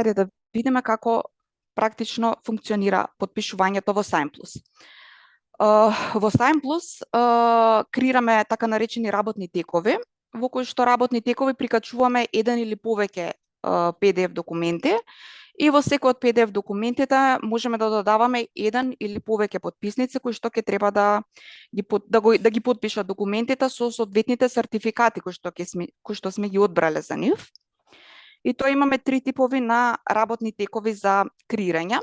Ајде да видиме како практично функционира потпишувањето во SignPlus. Во SignPlus креираме така наречени работни текови, во кои што работни текови прикачуваме еден или повеќе PDF документи и во секој од PDF документите можеме да додаваме еден или повеќе потписници кои што ќе треба да ги потпишат документите со соодветните сертификати кои што сме ги одбрале за нив. И тоа имаме три типови на работни текови за креирање.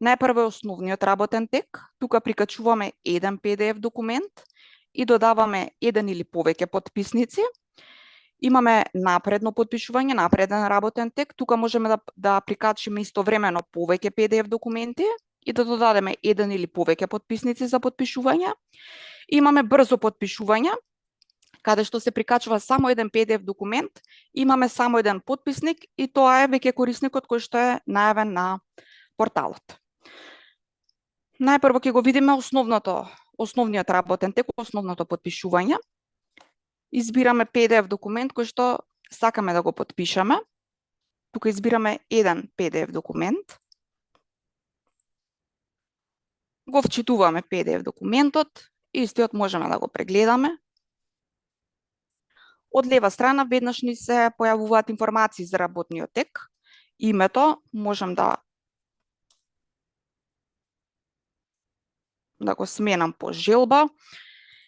Најпрво е основниот работен тек. Тука прикачуваме еден PDF документ и додаваме еден или повеќе потписници. Имаме напредно потпишување, напреден работен тек. Тука можеме да прикачиме истовремено повеќе PDF документи и да додадеме еден или повеќе потписници за потпишување. Имаме брзо потпишување, каде што се прикачува само еден PDF документ, имаме само еден потписник и тоа е веќе корисникот кој што е најавен на порталот. Најпрво ќе го видиме основниот работен тек, основното потпишување. Избираме PDF документ кој што сакаме да го потпишеме. Тука избираме еден PDF документ. Го вчитуваме PDF документот, истиот можеме да го прегледаме. Од лева страна веднаш ни се појавуваат информации за работниот тек. Името можам да го сменам по желба.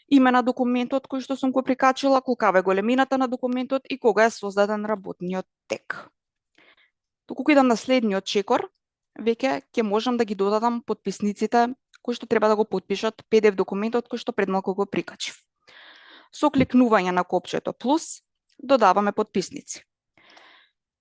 Име на документот кој што сум го прикачила, колкава е големината на документот и кога е создаден работниот тек. Доколку идам на следниот чекор, веќе ќе можам да ги додадам потписниците кои што треба да го потпишат PDF документот кој што пред малку го прикачив. Со кликнување на копчето плюс, додаваме потписници.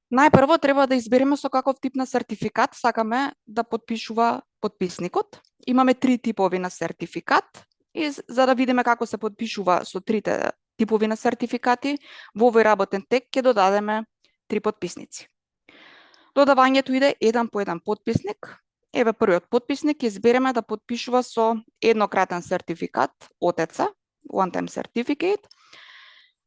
Најпрво треба да избереме со каков тип на сертификат сакаме да потпишува потписникот. Имаме три типови на сертификат и за да видиме како се потпишува со трите типови на сертификати, во овој работен тек ќе додадеме три потписници. Додавањето иде еден по еден потписник. Еве првиот потписник избереме да потпишува со еднократен сертификат OTC, One Time Certificate.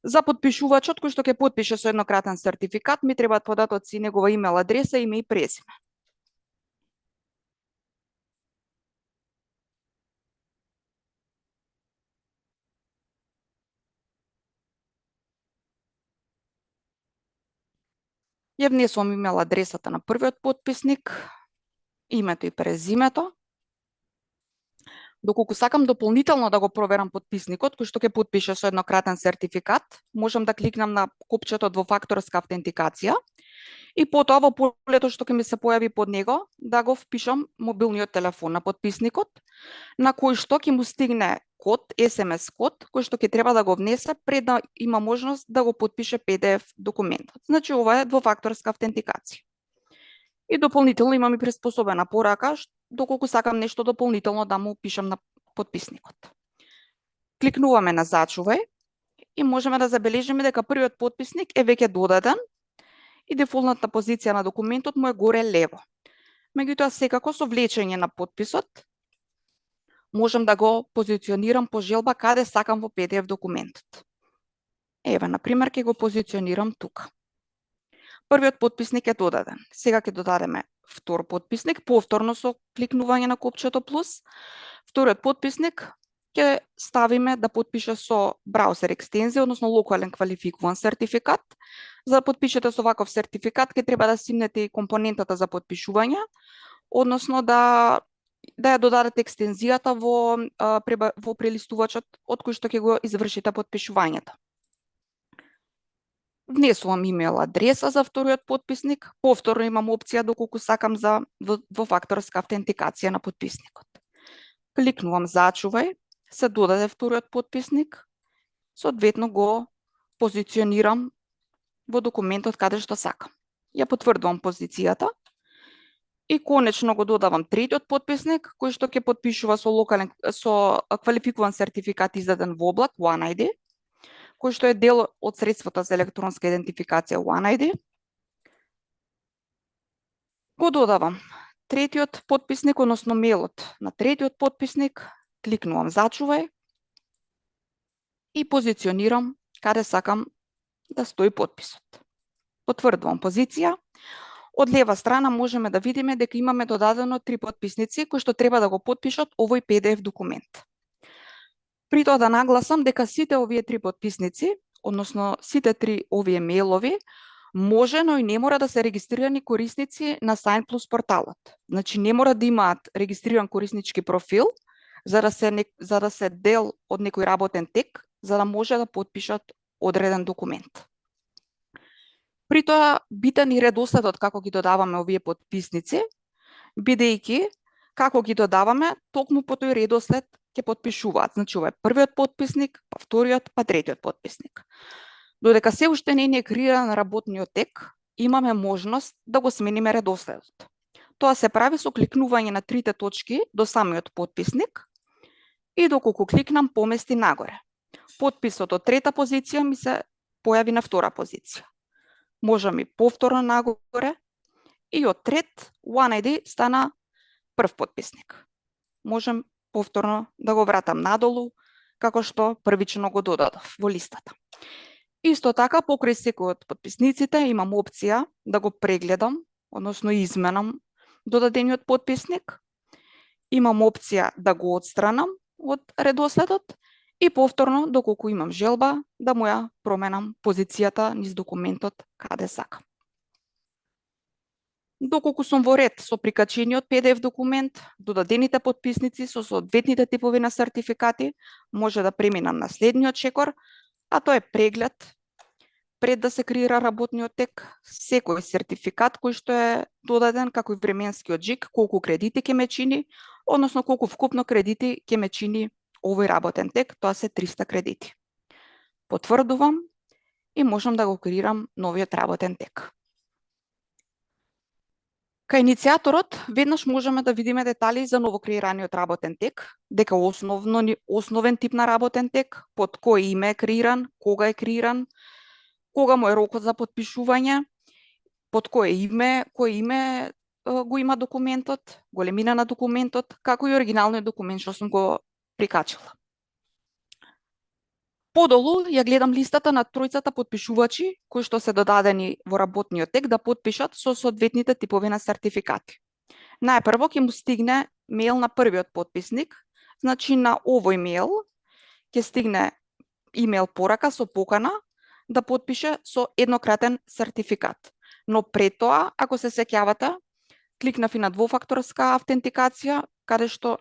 За потпишувачот кој што ќе потпише со еднократен сертификат, ми требаат податоци, негова имейл адреса, име и презиме. Ја внесувам имейл адресата на првиот потписник, името и презимето. Доколку сакам дополнително да го проверам потписникот кој што ќе потпише со еднократен сертификат, можам да кликнам на копчето двофакторска автентикација и потоа во полето што ќе ми се појави под него да го впишам мобилниот телефон на потписникот, на кој што ќе му стигне код, SMS код, кој што ќе треба да го внесе пред да има можност да го потпише PDF документот. Значи ова е двофакторска автентикација. И дополнително имам и приспособена порака, доколку сакам нешто дополнително да му пишам на потписникот. Кликнуваме на зачувај и можеме да забележиме дека првиот потписник е веќе додаден и дефолтната позиција на документот му е горе лево. Меѓутоа, секако со влечење на потписот можам да го позиционирам по желба каде сакам во PDF документот. Еве, например, ќе го позиционирам тука. Првиот потписник е додаден. Сега ќе додадеме втор потписник, повторно со кликнување на копчето плюс. Вториот потписник ќе ставиме да потпише со браузер екстензија, односно локален квалификуван сертификат. За да потпишете со ваков сертификат, ќе треба да симнете и компонентата за потпишување, односно да ја додадете екстензијата во прелистувачот од кој што ќе го извршите потпишувањето. Внесувам имейл адреса за вториот потписник, повторно имам опција доколку сакам за двофакторска автентикација на потписникот. Кликнувам зачувај, се додаде вториот потписник, соодветно го позиционирам во документот каде што сакам. Ја потврдувам позицијата и конечно го додавам третиот потписник кој што ќе потпишува со квалификуван сертификат издаден во облак OneID, кој што е дел од средството за електронска идентификација OneID. Го додавам третиот потписник, односно мејлот на третиот потписник, кликнувам зачувај и позиционирам каде сакам да стои потписот. Потврдувам позиција. Од лева страна можеме да видиме дека имаме додадено 3 потписници кои што треба да го потпишат овој PDF документ. При тоа да нагласам дека сите овие 3 потписници, односно сите 3 овие мејлови, може, но и не мора да се регистрирани корисници на Sign Plus порталот. Значи не мора да имаат регистриран кориснички профил за да се дел од некој работен тек, за да може да потпишат одреден документ. При тоа битен и редоследот како ги додаваме овие потписници, бидејќи како ги додаваме, токму по тој редослед ќе потпишуваат. Значи ова е првиот потписник, па вториот, па третиот потписник. Додека се уште не е креиран работниот тек, имаме можност да го смениме редоследот. Тоа се прави со кликнување на трите точки до самиот потписник и доколку кликнам помести нагоре. Потписот од трета позиција ми се појави на втора позиција. Можам и повторно нагоре и од трет One ID стана прв потписник. Можам повторно да го вратам надолу, како што првично го додадов во листата. Исто така, покрај секој од потписниците имам опција да го прегледам, односно изменам додадениот потписник. Имам опција да го отстранам од редоследот и повторно, доколку имам желба, да му ја променам позицијата низ документот каде сакам. Доколку сум во ред со прикачениот PDF документ, додадените потписници со соодветните типови на сертификати, може да преминам на следниот чекор, а тоа е преглед пред да се креира работниот тек, секој сертификат кој што е додаден, како и временскиот жиг, колку кредити ќе ме чини, односно колку вкупно кредити ќе ме чини овој работен тек, тоа се 300 кредити. Потврдувам и можам да го креирам новиот работен тек. Кај иницијаторот, веднаш можеме да видиме детали за новокреираниот работен тек, дека основен тип на работен тек, под кој име е креиран, кога е креиран, кога му е рокот за потпишување, под кој име го има документот, големина на документот, како и оригиналниот документ што сум го прикачала. Подолу ја гледам листата на тројцата потпишувачи кои што се додадени во работниот тек да потпишат со соодветните типови на сертификати. Најпрво ќе му стигне мејл на првиот потписник, значи на овој мејл ќе стигне имејл порака со покана да потпише со еднократен сертификат. Но пред тоа, ако се сеќавате, кликнав и на двофакторска автентикација, каде што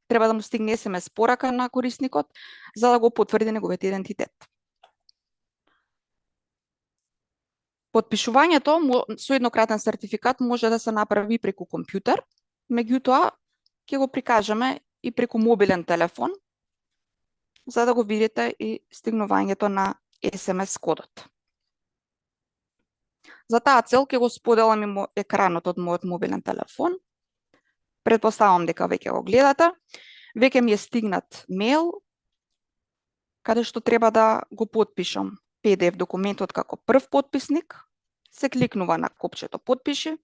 треба да му стигне SMS порака на корисникот за да го потврди неговиот идентитет. Потпишувањето со еднократен сертификат може да се направи преку компјутер, меѓутоа ќе го прикажеме и преку мобилен телефон, за да го видите и стигнувањето на SMS кодот. За таа цел ќе го споделам и екранот од мојот мобилен телефон. Предпоставам дека веќе го гледате. Веќе ми е стигнат мејл, каде што треба да го потпишам PDF документот како прв потписник. Се кликнува на копчето потпиши.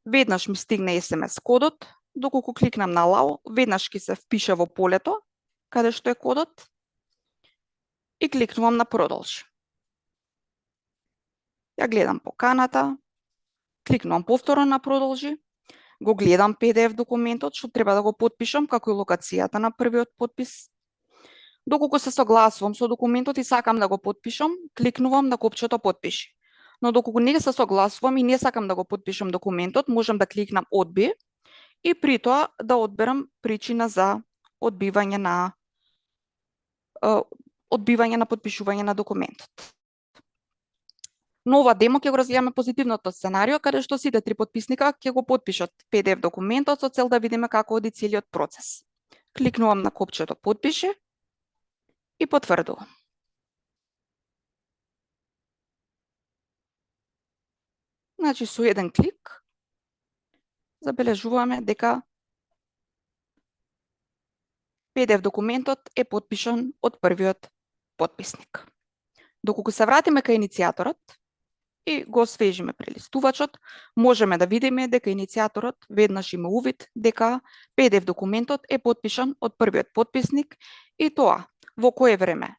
Веднаш ми стигне SMS кодот. Доколку кликнам на Allow, веднаш ќе се впише во полето, каде што е кодот, и кликнувам на Продолжи. Ја гледам поканата, кликнувам повторно на Продолжи, го гледам PDF документот, што треба да го потпишам, како и локацијата на првиот потпис. Доколку се согласувам со документот и сакам да го потпишам, кликнувам на копчето потпиши. Но доколку не се согласувам и не сакам да го потпишам документот, можам да кликнам одби и при тоа да одберам причина за одбивање на потпишување на документот. Но ова демо ќе го разгледаме позитивното сценарио, каде што сите 3 потписника ќе го потпишат PDF документот со цел да видиме како оди целиот процес. Кликнувам на копчето потпиши и потврдувам. Значи, со еден клик забележуваме дека PDF документот е потпишан од првиот потписник. Доколку се вратиме кај иницијаторот и го освежиме прелистувачот, можеме да видиме дека иницијаторот веднаш има увид дека PDF документот е потпишан од првиот потписник и тоа во кое време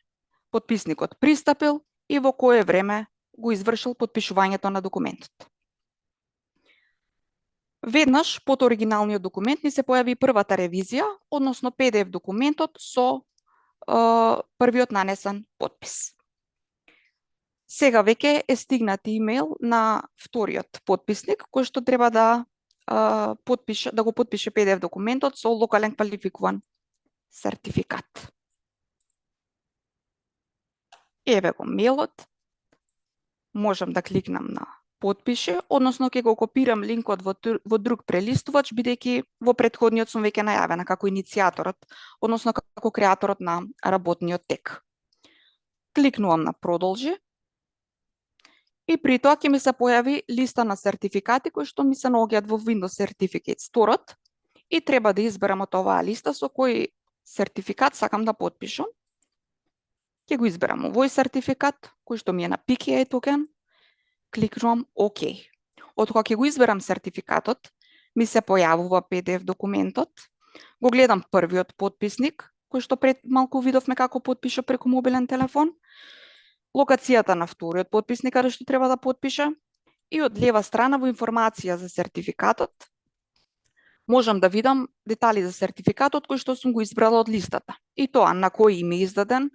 потписникот пристапил и во кое време го извршил потпишувањето на документот. Веднаш под оригиналниот документ ни се појави првата ревизија, односно PDF документот со првиот нанесен потпис. Сега веќе е стигнат имејл на вториот потписник кој што треба да го потпише PDF документот со локален квалификуван сертификат. Еве го мејлот. Можам да кликнам на потпиши, односно ќе го копирам линкот во друг прелистувач, бидејќи во претходниот сум веќе најавена како иницијаторот, односно како креаторот на работниот тек. Кликнувам на продолжи и при тоа ќе ми се појави листа на сертификати кои што ми се наоѓаат во Windows Certificate Store и треба да изберам од оваа листа со кој сертификат сакам да потпишам. Ќе го изберам овој сертификат кој што ми е на PKI токен. Кликнувам ОК. Од кога ќе го изберам сертификатот, ми се појавува PDF документот. Го гледам првиот потписник, кој што пред малку видовме како потпиша преку мобилен телефон, локацијата на вториот потписник каде што треба да потпише и од лева страна во информација за сертификатот можам да видам детали за сертификатот кој што сум го избрала од листата. И тоа на кој име е издаден,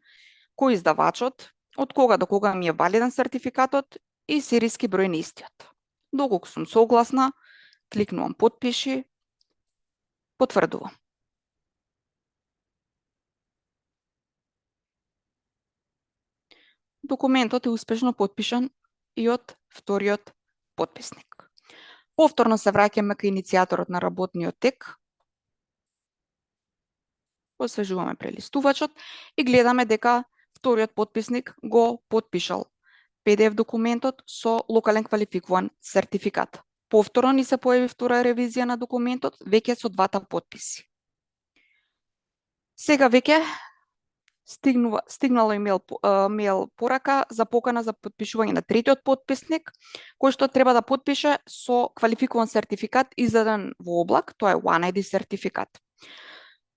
кој издавачот, од кога до кога ми е валиден сертификатот и серијски број на истиот. Доколку сум согласна, кликнувам потпиши, потврдувам. Документот е успешно потпишан и од вториот потписник. Повторно се враќаме кај иницијаторот на работниот тек. Освежуваме прелистувачот и гледаме дека вториот потписник го потпишал PDF документот со локален квалификуван сертификат. Повторно ни се појави втора ревизија на документот, веќе со двата потписи. Сега веќе стигнала мејл порака за покана за потпишување на третиот потписник, кој што треба да потпише со квалификуван сертификат издаден во облак, тоа е OneID сертификат.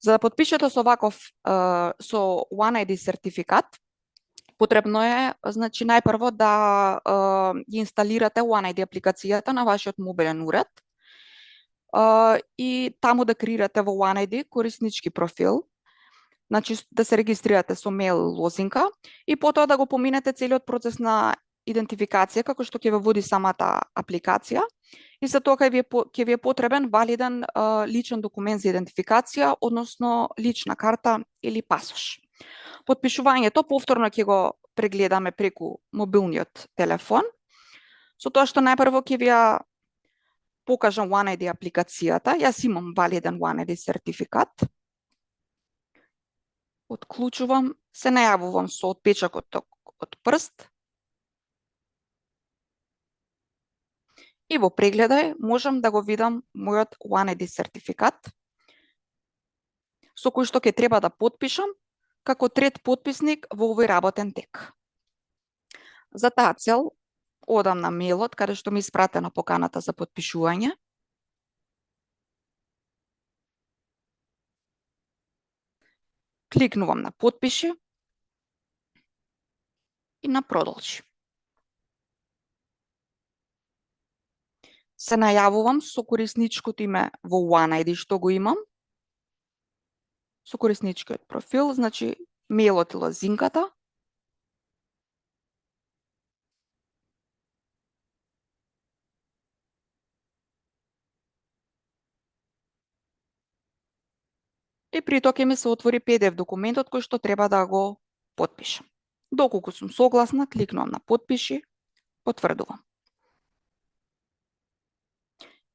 За да потпишете со ваков со OneID сертификат, потребно е, значи, најпрво да ги инсталирате OneID апликацијата на вашиот мобилен уред и таму да креирате во OneID кориснички профил, значи да се регистрирате со мејл лозинка и потоа да го поминете целиот процес на идентификација како што ќе ве води самата апликација и за тоа ќе ви е потребен валиден личен документ за идентификација, односно лична карта или пасош. Потпишувањето повторно ќе го прегледаме преку мобилниот телефон, со тоа што најпрво ќе ви ја покажам OneID апликацијата. Јас имам валиден OneID сертификат. Отклучувам, се најавувам со отпечакот од прст и во прегледај можам да го видам мојот OneID сертификат со кој што ќе треба да потпишам како трет потписник во овој работен тек. За таа цел, одам на мејлот каде што ми е испратена поканата за потпишување. Кликнувам на потпиши и на продолжи. Се најавувам со корисничкото име во OneID што го имам, со корисничкиот профил, значи мејлот и лозинката. И при тоа ќе ми се отвори PDF документот кој што треба да го потпишам. Доколку сум согласна, кликнувам на потпиши, потврдувам.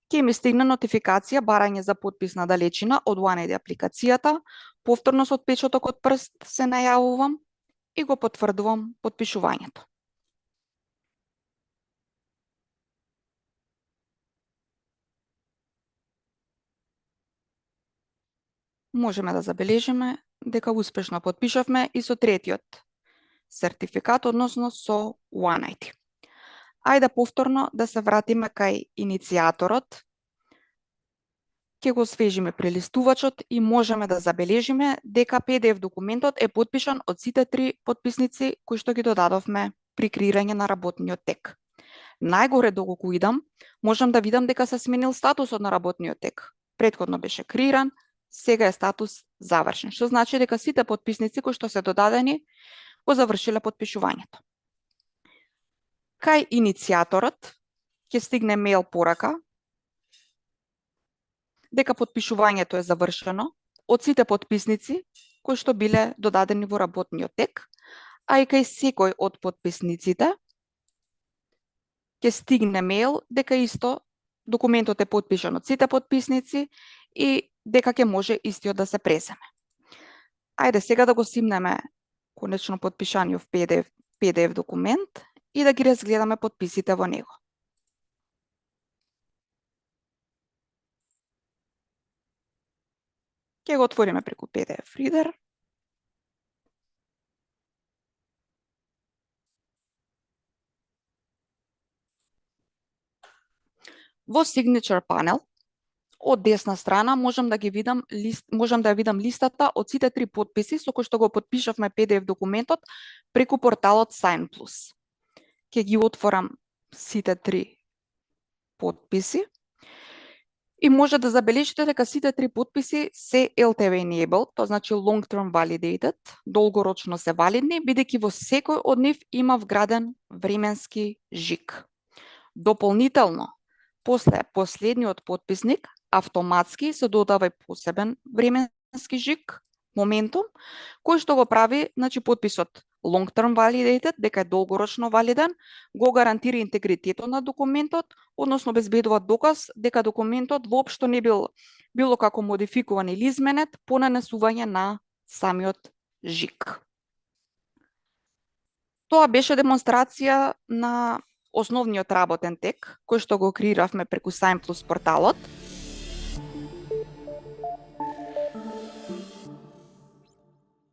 Ќе ми стигне нотификација барање за потпис на далечина од OneID апликацијата. Повторно со отпечаток од прст се најавувам и го потврдувам потпишувањето. Можеме да забележиме дека успешно потпишавме и со третиот сертификат, односно со OneID. Ајде повторно да се вратиме кај иницијаторот. Ќе го освежиме прелистувачот и можеме да забележиме дека PDF документот е потпишан од сите три потписници кои што ги додадовме при креирање на работниот тек. Најгоре доколку идам, можам да видам дека се сменил статусот на работниот тек. Претходно беше креиран, сега е статус завршен, што значи дека сите потписници кои што се додадени го завршиле потпишувањето. Кај иницијаторот ќе стигне мејл порака дека потпишувањето е завршено од сите потписници кои што биле додадени во работниот тек, а и кај секој од потписниците ќе стигне мејл дека исто документот е потпишан од сите потписници и дека ќе може истиот да се преземе. Ајде сега да го симнеме конечно потпишаниот PDF документ и да ги разгледаме потписите во него. Ќе го отвориме преку PDF Reader. Во Signature Panel, од десна страна можам да ја видам листата од сите три потписи со кои што го потпишавме PDF документот преку порталот SignPlus. Ќе ги отворам сите три потписи и може да забележите дека сите три потписи се LTV enabled, тоа значи long term validated, долгорочно се валидни, бидејќи во секој од нив има вграден временски жиг. Дополнително, после последниот потписник, автоматски се додава и посебен временски жиг, моментум, кој што го прави, значи, потписот long term validated, дека е долгорочно валиден, го гарантира интегритетот на документот, односно обезбедува доказ дека документот воопшто не бил било како модификуван или изменет по нанесување на самиот жиг. Тоа беше демонстрација на основниот работен тек, кој што го креиравме преку SignPlus порталот.